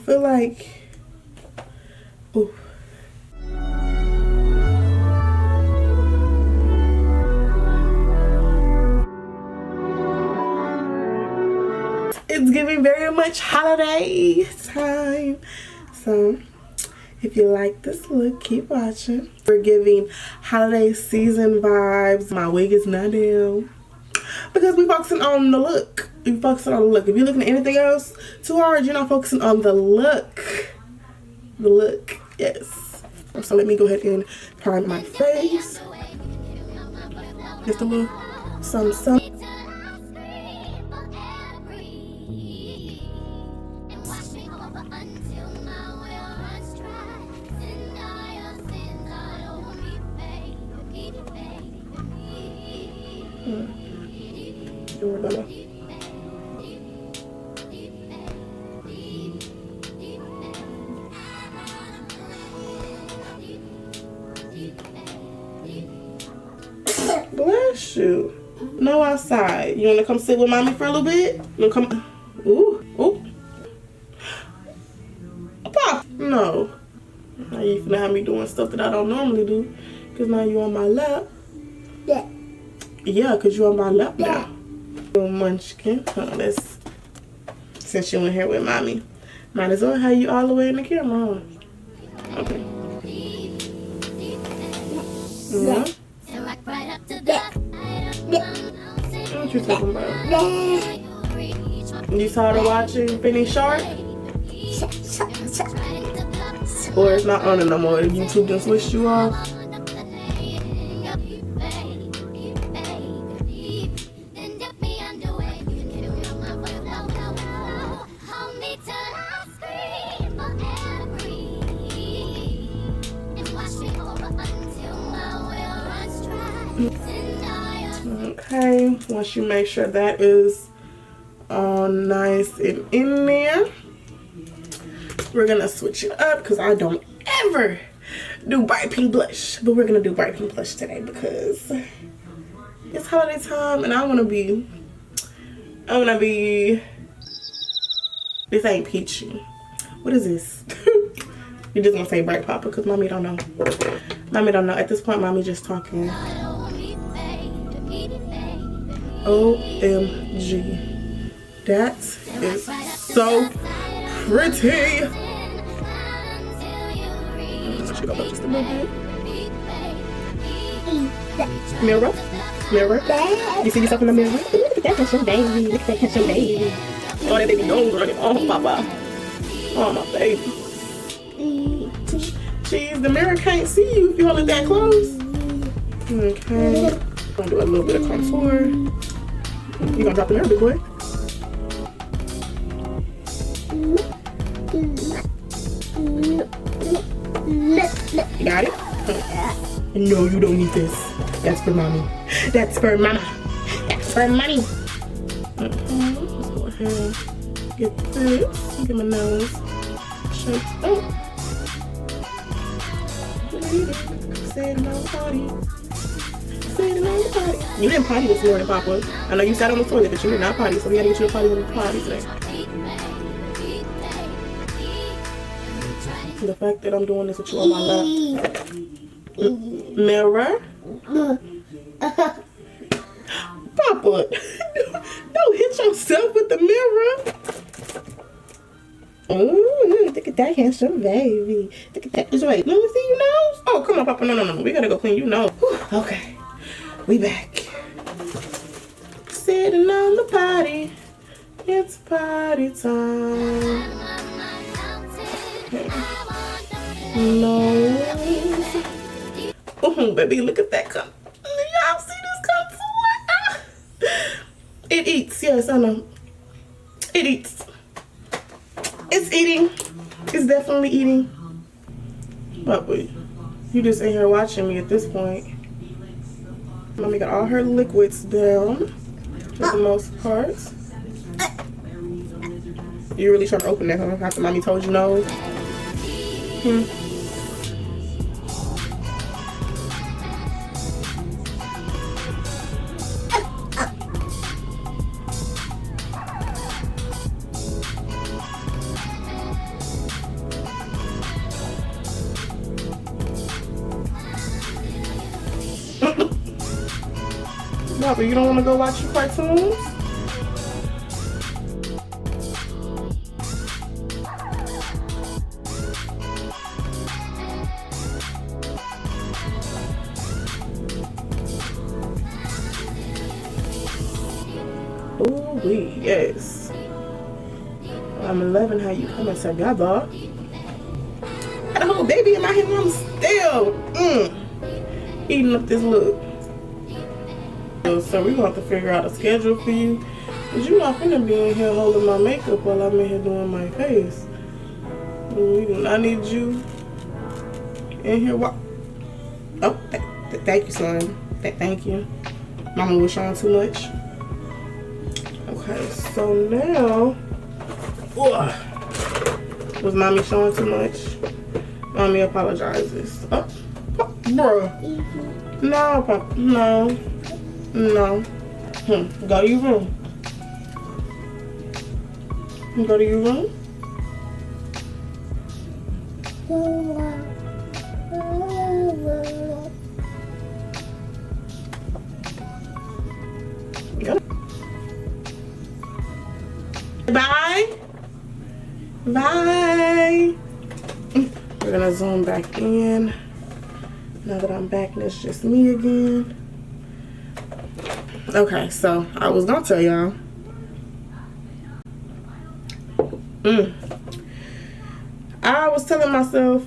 feel like, ooh. It's giving very much holiday time. So if you like this look, keep watching. We're giving holiday season vibes. My wig is not down because we're focusing on the look. We're focusing on the look. If you're looking at anything else too hard, you're not focusing on the look. The look, yes. So let me go ahead and prime my face. Just a little some. Bless you. No outside. You wanna come sit with mommy for a little bit? You wanna come? Ooh, ooh. Pop. No. Now you finna have me doing stuff that I don't normally do. Cause now you on my lap. Yeah. Yeah, cause you on my lap now. Little munchkin. Let's, since you in here with mommy, might as well have you all the way in the camera, huh? Okay. Yeah. What you talking about? You started watching BreAnna Shar'dea? Or it's not on it no more? YouTube just switched you off? Okay, once you make sure that is all nice and in there, we're gonna switch it up because I don't ever do bright pink blush, but we're gonna do bright pink blush today because it's holiday time and I wanna be, this ain't peachy. What is this? You're just gonna say bright papa because mommy don't know. Mommy don't know. At this point, mommy just talking. OMG. That is so pretty. Should go up just a little bit. Mirror. Mirror. You see yourself in the mirror? Look at that handsome baby. Look at that handsome baby. Oh, that baby nose running. Oh, papa. Oh, my baby. Jeez, the mirror can't see you if you hold it that close. Okay. I'm gonna do a little bit of contour. You gonna drop the mirror, big boy? You got it? No, you don't need this. That's for mommy. That's for mama. That's for mommy. Let's go ahead and get this. Get my nose shaped up. Sitting on the potty. Sitting on the potty. You didn't potty this morning, Papa. I know you sat on the toilet, but you did not potty, so we gotta get you a potty on the potty today. The fact that I'm doing this with you on my lap. Mirror. Papa, don't hit yourself with the mirror. Ooh, look at that handsome baby. Look at that. Just wait. Let me see your nose. Oh, come on, Papa. No. We gotta go clean your nose. Whew. Okay. We back. Sitting on the potty. It's party time. Okay. Nose. Ooh, baby, look at that cup. Y'all see this contour? It eats. Yes, I know. It eats. It's eating. It's definitely eating. But wait, you just in here watching me at this point. Mommy got all her liquids down for the most part. You really trying to open that, huh? After mommy told you no? Bobby, you don't want to go watch your cartoons? Ooh wee, yes. I'm loving how you coming together. Got a whole baby in my hand and I'm still eating up this look. So we're going to have to figure out a schedule for you. Because you're not finna be in here holding my makeup while I'm in here doing my face. I need you in here. Oh, thank you, son. Thank you. Mama was showing too much. Okay, so now, was mommy showing too much? Mommy apologizes. Oh, bruh. No, Papa. No. No. Go to your room. Go to your room. Bye. Bye. We're gonna zoom back in. Now that I'm back, and it's just me again. Okay, so I was gonna tell y'all. I was telling myself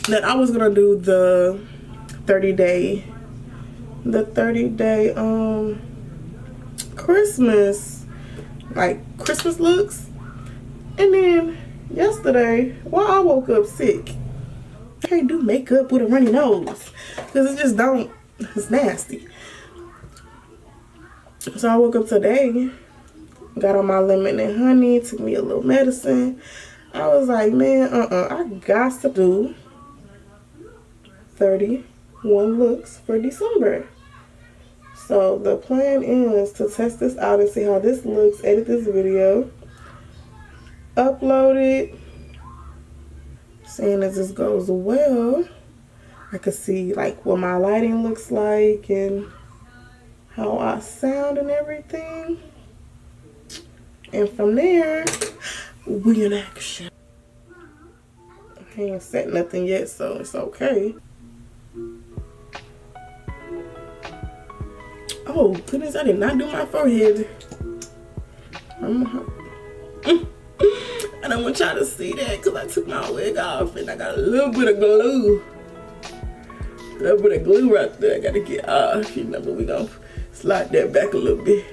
that I was gonna do the 30-day Christmas, like Christmas looks. And then yesterday, while I woke up sick, I can't do makeup with a runny nose because it just don't, it's nasty. So I woke up today, got on my lemon and honey, took me a little medicine. I was like, man, I got to do 31 looks for December. So the plan is to test this out and see how this looks, edit this video, upload it. Seeing as this goes well, I could see like what my lighting looks like and how I sound and everything. And from there, we in action. I ain't set nothing yet, so it's okay. Oh goodness, I did not do my forehead. I don't want y'all to see that because I took my wig off and I got a little bit of glue. A little bit of glue right there I gotta get off. You know, but we gonna slide that back a little bit.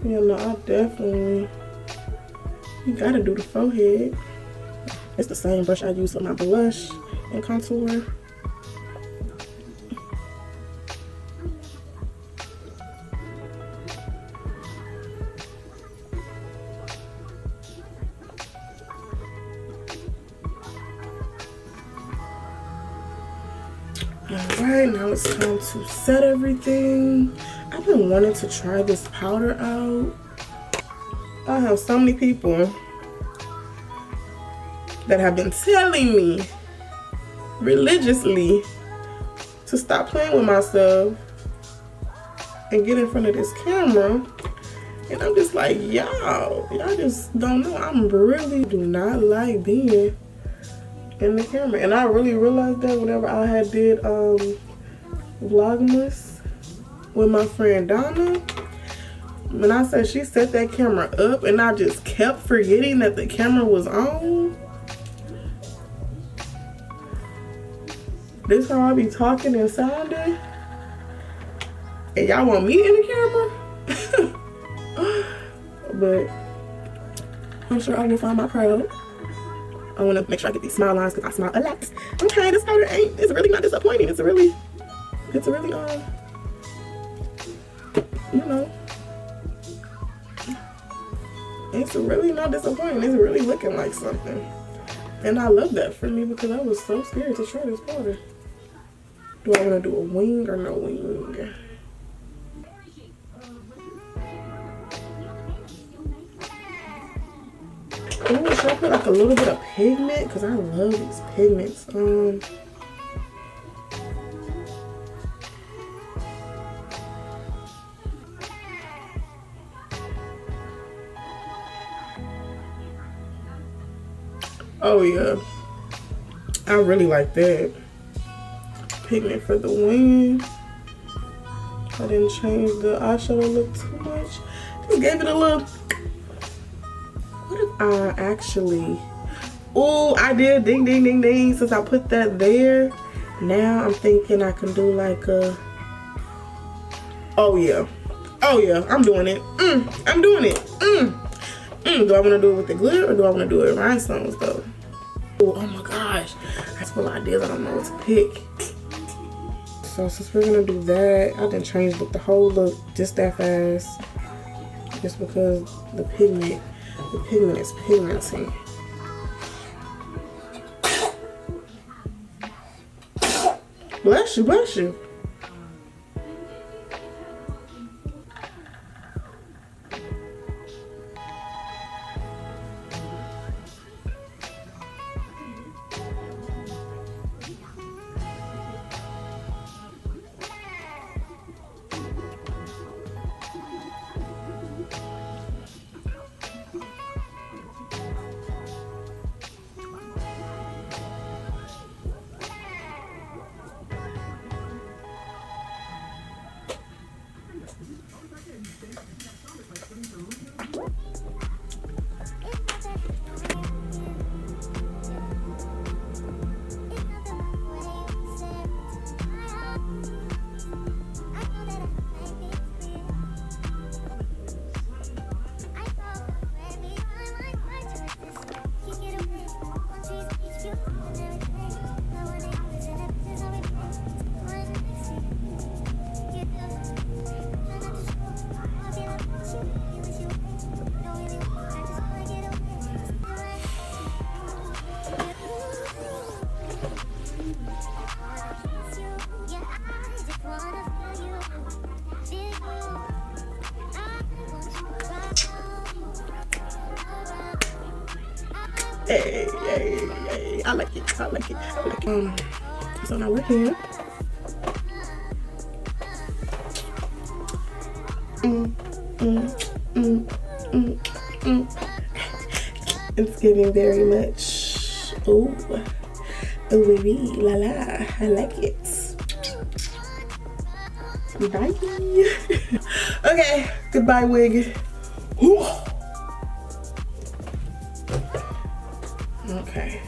Yeah, no, I definitely, you gotta do the forehead. It's the same brush I use for my blush and contour. Alright, now it's time to set everything. I've been wanting to try this powder out. I have so many people that have been telling me religiously to stop playing with myself and get in front of this camera. And I'm just like, y'all just don't know. I really do not like being in the camera. And I really realized that whenever I had did Vlogmas with my friend Donna. When I said she set that camera up and I just kept forgetting that the camera was on. This how I be talking and sounding. And y'all want me in the camera? But I'm sure I will find my crowd. I want to make sure I get these smile lines because I smile a lot. Okay, this powder it's really not disappointing. It's really you know, it's really not disappointing. It's really looking like something. And I love that for me because I was so scared to try this powder. Do I want to do a wing or no wing? Ooh, should I put like a little bit of pigment? Because I love these pigments. Oh yeah, I really like that. Pigment for the win. I didn't change the eyeshadow look too much. Just gave it a little. What if I actually? Oh, I did ding ding ding ding since I put that there. Now I'm thinking I can do like a. Oh yeah, oh yeah, I'm doing it. I'm doing it. Do I want to do it with the glitter or do I want to do it with rhinestones though? Oh my gosh, that's full of ideas. I don't know what to pick. So since we're gonna do that, I didn't change the whole look just that fast, just because the pigment is pigmenting. Bless you, bless you. Hey, I like it. So now we're here. It's giving very much. Oh, baby, la la. I like it. Bye. Okay, goodbye, wig. Whew. Okay.